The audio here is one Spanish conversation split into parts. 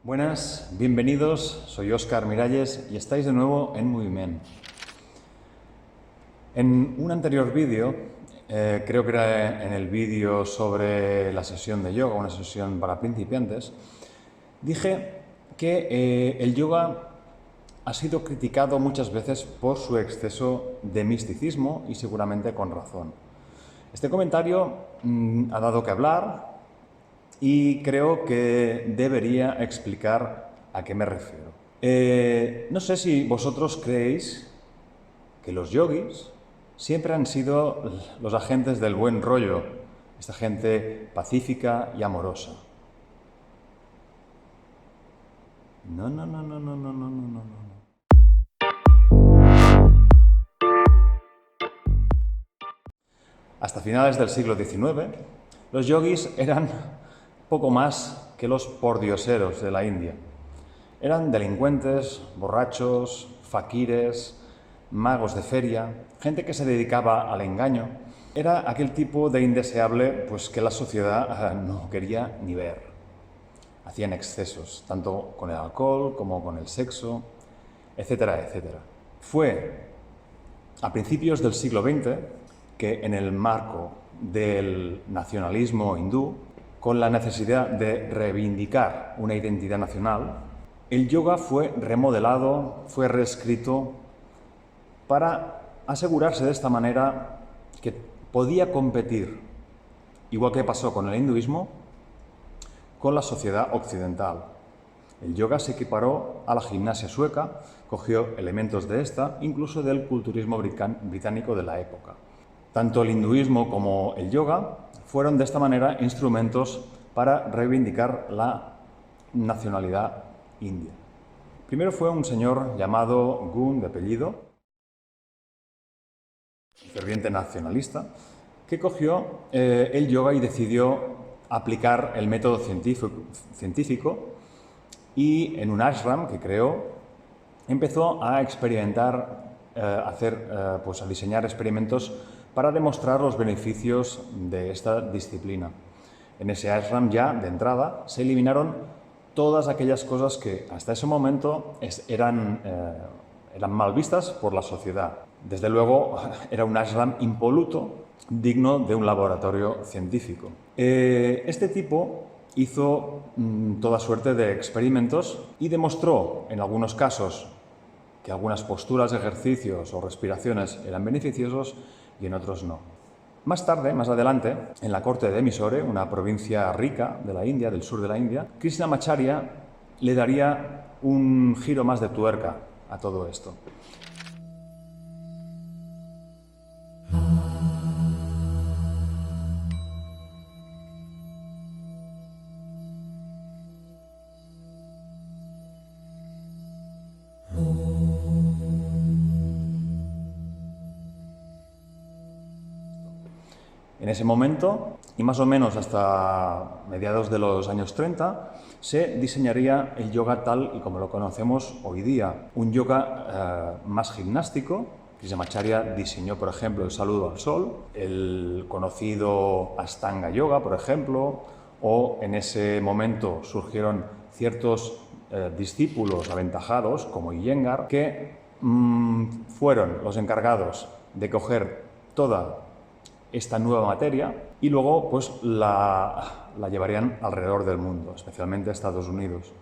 Buenas, bienvenidos, soy Óscar Miralles y estáis de nuevo en Moviment. En un anterior vídeo, creo que era en el vídeo sobre la sesión de yoga, una sesión para principiantes, dije que el yoga ha sido criticado muchas veces por su exceso de misticismo y seguramente con razón. Este comentario ha dado que hablar y creo que debería explicar a qué me refiero. No sé si vosotros creéis que los yogis siempre han sido los agentes del buen rollo, esta gente pacífica y amorosa. No, no, no, no, no, no, no, no, no, no. Hasta finales del siglo XIX, los yogis eran poco más que los pordioseros de la India. Eran delincuentes, borrachos, faquires, magos de feria, gente que se dedicaba al engaño. Era aquel tipo de indeseable pues, que la sociedad no quería ni ver. Hacían excesos, tanto con el alcohol como con el sexo, etcétera, etcétera. Fue a principios del siglo XX que en el marco del nacionalismo hindú, con la necesidad de reivindicar una identidad nacional, el yoga fue remodelado, fue reescrito para asegurarse de esta manera que podía competir, igual que pasó con el hinduismo, con la sociedad occidental. El yoga se equiparó a la gimnasia sueca, cogió elementos de esta, incluso del culturismo británico de la época. Tanto el hinduismo como el yoga fueron de esta manera instrumentos para reivindicar la nacionalidad india. Primero fue un señor llamado Gun, de apellido, ferviente nacionalista, que cogió el yoga y decidió aplicar el método científico y en un ashram que creó empezó a experimentar, a diseñar experimentos para demostrar los beneficios de esta disciplina. En ese ashram ya, de entrada, se eliminaron todas aquellas cosas que hasta ese momento eran mal vistas por la sociedad. Desde luego, era un ashram impoluto, digno de un laboratorio científico. Este tipo hizo toda suerte de experimentos y demostró, en algunos casos, que algunas posturas, ejercicios o respiraciones eran beneficiosos y en otros no. Más tarde, más adelante, en la corte de Mysore, una provincia rica de la India, del sur de la India, Krishnamacharya le daría un giro más de tuerca a todo esto. En ese momento, y más o menos hasta mediados de los años 30, se diseñaría el yoga tal y como lo conocemos hoy día. Un yoga más gimnástico. Krishnamacharya diseñó, por ejemplo, el saludo al sol, el conocido Ashtanga Yoga, por ejemplo, o en ese momento surgieron ciertos discípulos aventajados, como Iyengar, que fueron los encargados de coger toda esta nueva materia y luego pues la llevarían alrededor del mundo, especialmente a Estados Unidos.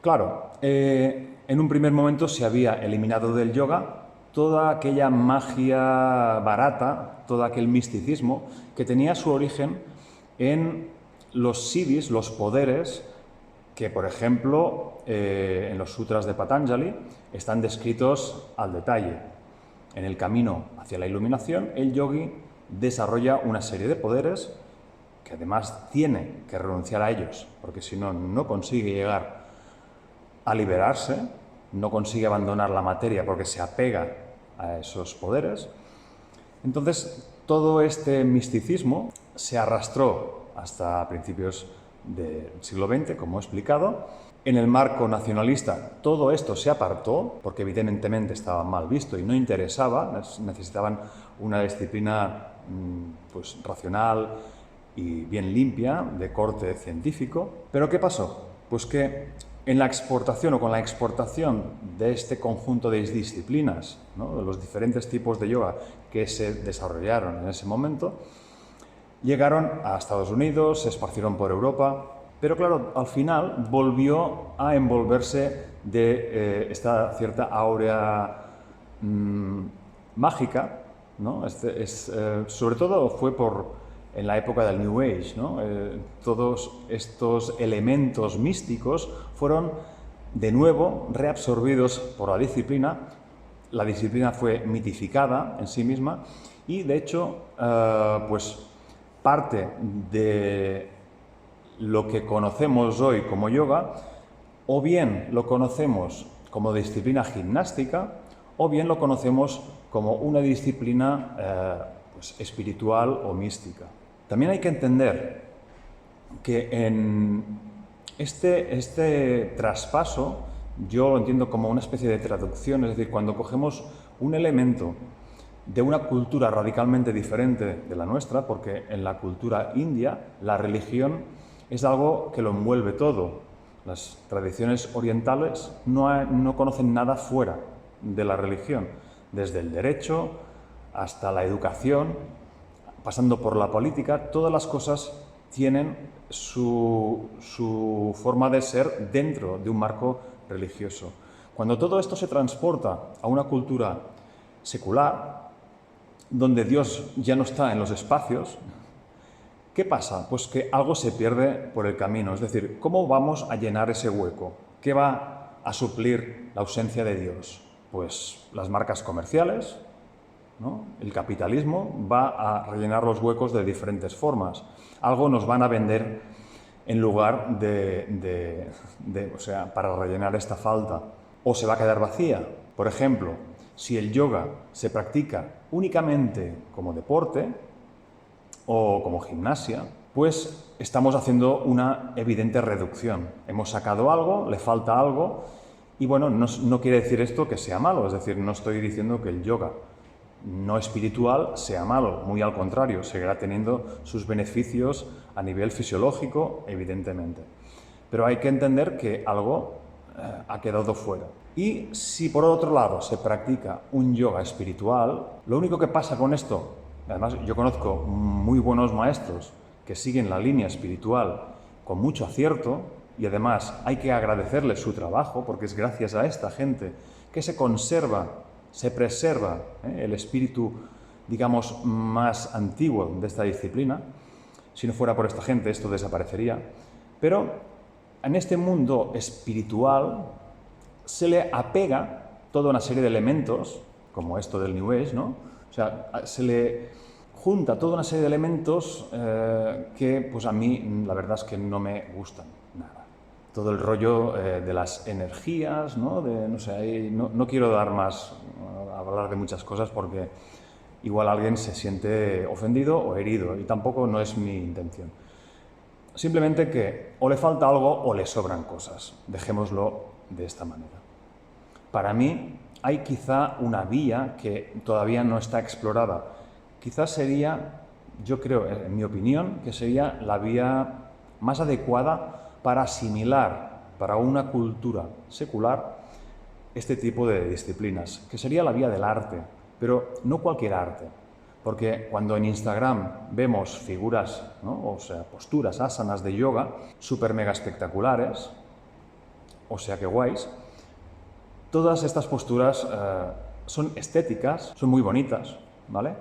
Claro, en un primer momento se había eliminado del yoga toda aquella magia barata, todo aquel misticismo que tenía su origen en los siddhis, los poderes que, por ejemplo, en los sutras de Patanjali están descritos al detalle. En el camino hacia la iluminación, el yogi desarrolla una serie de poderes que además tiene que renunciar a ellos, porque si no, no consigue llegar a liberarse, no consigue abandonar la materia porque se apega a esos poderes. Entonces, todo este misticismo se arrastró hasta principios del siglo XX, como he explicado. En el marco nacionalista todo esto se apartó, porque evidentemente estaba mal visto y no interesaba, necesitaban una disciplina pues, racional y bien limpia, de corte científico. ¿Pero qué pasó? Pues que En la exportación o con la exportación de este conjunto de disciplinas, ¿no?, de los diferentes tipos de yoga que se desarrollaron en ese momento, llegaron a Estados Unidos, se esparcieron por Europa, pero claro, al final volvió a envolverse de esta cierta áurea mágica, ¿no? Sobre todo fue en la época del New Age, ¿no? Todos estos elementos místicos fueron de nuevo reabsorbidos por la disciplina fue mitificada en sí misma y de hecho pues parte de lo que conocemos hoy como yoga o bien lo conocemos como disciplina gimnástica o bien lo conocemos como una disciplina pues espiritual o mística. También hay que entender que en este traspaso yo lo entiendo como una especie de traducción, es decir, cuando cogemos un elemento de una cultura radicalmente diferente de la nuestra, porque en la cultura india la religión es algo que lo envuelve todo. Las tradiciones orientales no conocen nada fuera de la religión, desde el derecho hasta la educación, pasando por la política, todas las cosas tienen su forma de ser dentro de un marco religioso. Cuando todo esto se transporta a una cultura secular, donde Dios ya no está en los espacios, ¿qué pasa? Pues que algo se pierde por el camino. Es decir, ¿cómo vamos a llenar ese hueco? ¿Qué va a suplir la ausencia de Dios? Pues las marcas comerciales, ¿no? El capitalismo va a rellenar los huecos de diferentes formas. Algo nos van a vender en lugar o sea, para rellenar esta falta. O se va a quedar vacía. Por ejemplo, si el yoga se practica únicamente como deporte o como gimnasia, pues estamos haciendo una evidente reducción. Hemos sacado algo, le falta algo, y bueno, no quiere decir esto que sea malo, es decir, no estoy diciendo que el yoga no espiritual sea malo, muy al contrario, seguirá teniendo sus beneficios a nivel fisiológico, evidentemente. Pero hay que entender que algo ha quedado fuera. Y si por otro lado se practica un yoga espiritual, lo único que pasa con esto, además yo conozco muy buenos maestros que siguen la línea espiritual con mucho acierto y además hay que agradecerles su trabajo porque es gracias a esta gente que se conserva, se preserva el espíritu, digamos, más antiguo de esta disciplina. Si no fuera por esta gente esto desaparecería. Pero en este mundo espiritual se le apega toda una serie de elementos, como esto del New Age, ¿no? O sea, se le junta toda una serie de elementos que pues a mí la verdad es que no me gustan nada. Todo el rollo de las energías, ¿no? No sé, no quiero dar más, hablar de muchas cosas porque igual alguien se siente ofendido o herido y tampoco no es mi intención. Simplemente que o le falta algo o le sobran cosas, dejémoslo de esta manera. Para mí hay quizá una vía que todavía no está explorada. Quizás sería, yo creo, en mi opinión, que sería la vía más adecuada para asimilar para una cultura secular este tipo de disciplinas, que sería la vía del arte, pero no cualquier arte. Porque cuando en Instagram vemos figuras, ¿no? O sea, posturas, asanas de yoga, súper mega espectaculares, o sea que guays, todas estas posturas son estéticas, son muy bonitas, ¿vale?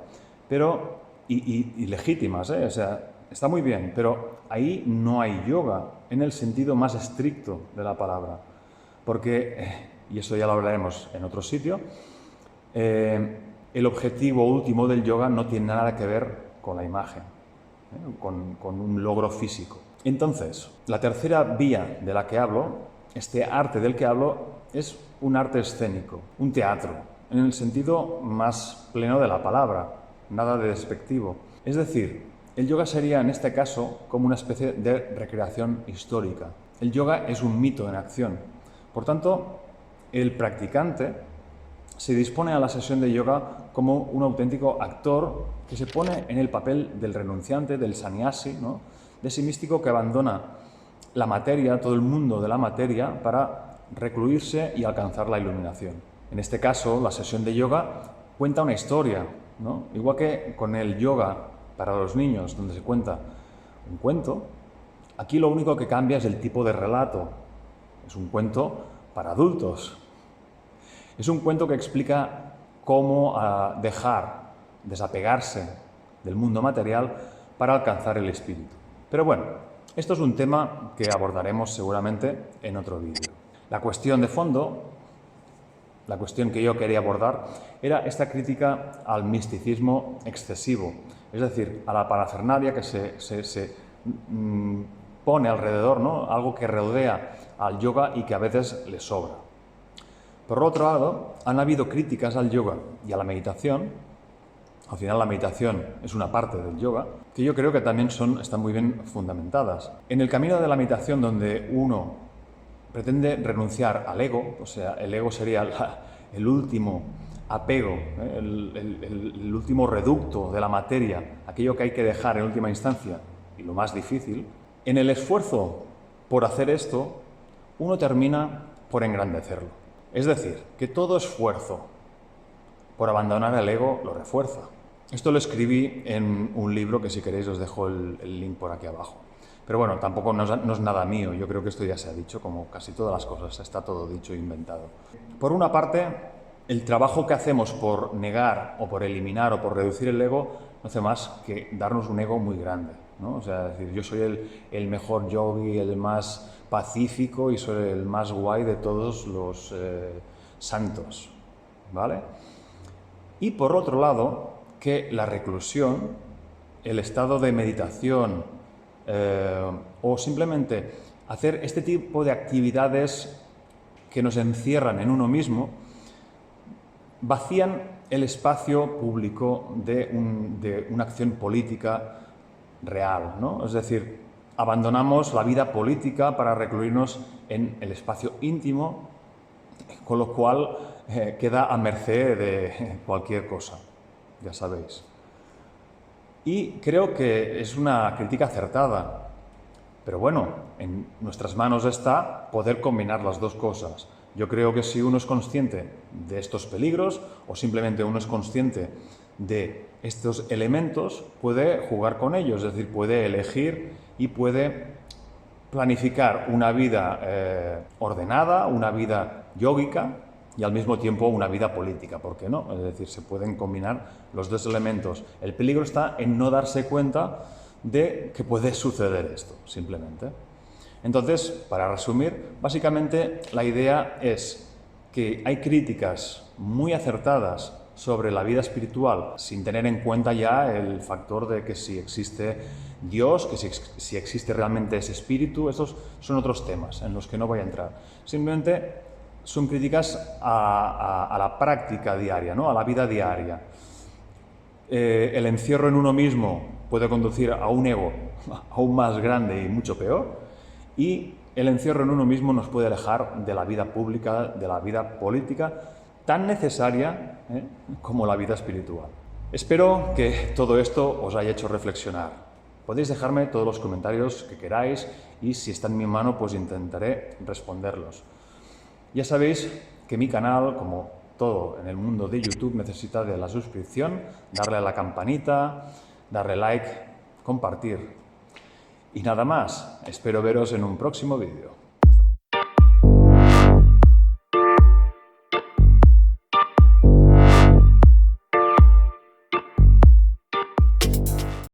Pero, y legítimas, ¿eh? O sea, está muy bien, pero ahí no hay yoga en el sentido más estricto de la palabra. Porque, y eso ya lo hablaremos en otro sitio, el objetivo último del yoga no tiene nada que ver con la imagen, con un logro físico. Entonces, la tercera vía de la que hablo, este arte del que hablo, es un arte escénico, un teatro, en el sentido más pleno de la palabra, nada de despectivo. Es decir, el yoga sería en este caso como una especie de recreación histórica. El yoga es un mito en acción. Por tanto, el practicante se dispone a la sesión de yoga como un auténtico actor que se pone en el papel del renunciante, del sannyasi, ¿no? De ese místico que abandona la materia, todo el mundo de la materia, para recluirse y alcanzar la iluminación. En este caso, la sesión de yoga cuenta una historia, ¿no? Igual que con el yoga para los niños, donde se cuenta un cuento, aquí lo único que cambia es el tipo de relato. Es un cuento para adultos. Es un cuento que explica cómo desapegarse del mundo material para alcanzar el espíritu. Pero bueno, esto es un tema que abordaremos seguramente en otro vídeo. La cuestión de fondo, la cuestión que yo quería abordar, era esta crítica al misticismo excesivo, es decir, a la parafernalia que se pone alrededor, ¿no? Algo que rodea al yoga y que a veces le sobra. Por otro lado, han habido críticas al yoga y a la meditación. Al final la meditación es una parte del yoga, que yo creo que también están muy bien fundamentadas. En el camino de la meditación, donde uno pretende renunciar al ego, o sea, el ego sería el último apego, el último reducto de la materia, aquello que hay que dejar en última instancia, y lo más difícil. En el esfuerzo por hacer esto, uno termina por engrandecerlo. Es decir, que todo esfuerzo por abandonar el ego lo refuerza. Esto lo escribí en un libro que, si queréis, os dejo el link por aquí abajo. Pero bueno, tampoco no es nada mío, yo creo que esto ya se ha dicho, como casi todas las cosas, está todo dicho e inventado. Por una parte, el trabajo que hacemos por negar o por eliminar o por reducir el ego no hace más que darnos un ego muy grande, ¿no? O sea, decir, yo soy el mejor yogi, el más pacífico y soy el más guay de todos los santos, ¿vale? Y por otro lado, que la reclusión, el estado de meditación o simplemente hacer este tipo de actividades que nos encierran en uno mismo, vacían el espacio público de una acción política real, ¿no? Es decir, abandonamos la vida política para recluirnos en el espacio íntimo, con lo cual queda a merced de cualquier cosa, ya sabéis. Y creo que es una crítica acertada, pero bueno, en nuestras manos está poder combinar las dos cosas. Yo creo que si uno es consciente de estos peligros o simplemente uno es consciente de estos elementos, puede jugar con ellos, es decir, puede elegir y puede planificar una vida ordenada, una vida yógica y al mismo tiempo una vida política, ¿por qué no? Es decir, se pueden combinar los dos elementos. El peligro está en no darse cuenta de que puede suceder esto, simplemente. Entonces, para resumir, básicamente la idea es que hay críticas muy acertadas sobre la vida espiritual sin tener en cuenta ya el factor de que si existe Dios, que si existe realmente ese espíritu. Estos son otros temas en los que no voy a entrar. Simplemente son críticas a la práctica diaria, ¿no? A la vida diaria. El encierro en uno mismo puede conducir a un ego aún más grande y mucho peor, y el encierro en uno mismo nos puede alejar de la vida pública, de la vida política, tan necesaria como la vida espiritual. Espero que todo esto os haya hecho reflexionar. Podéis dejarme todos los comentarios que queráis y si está en mi mano, pues intentaré responderlos. Ya sabéis que mi canal, como todo en el mundo de YouTube, necesita de la suscripción, darle a la campanita, darle like, compartir. Y nada más, espero veros en un próximo vídeo.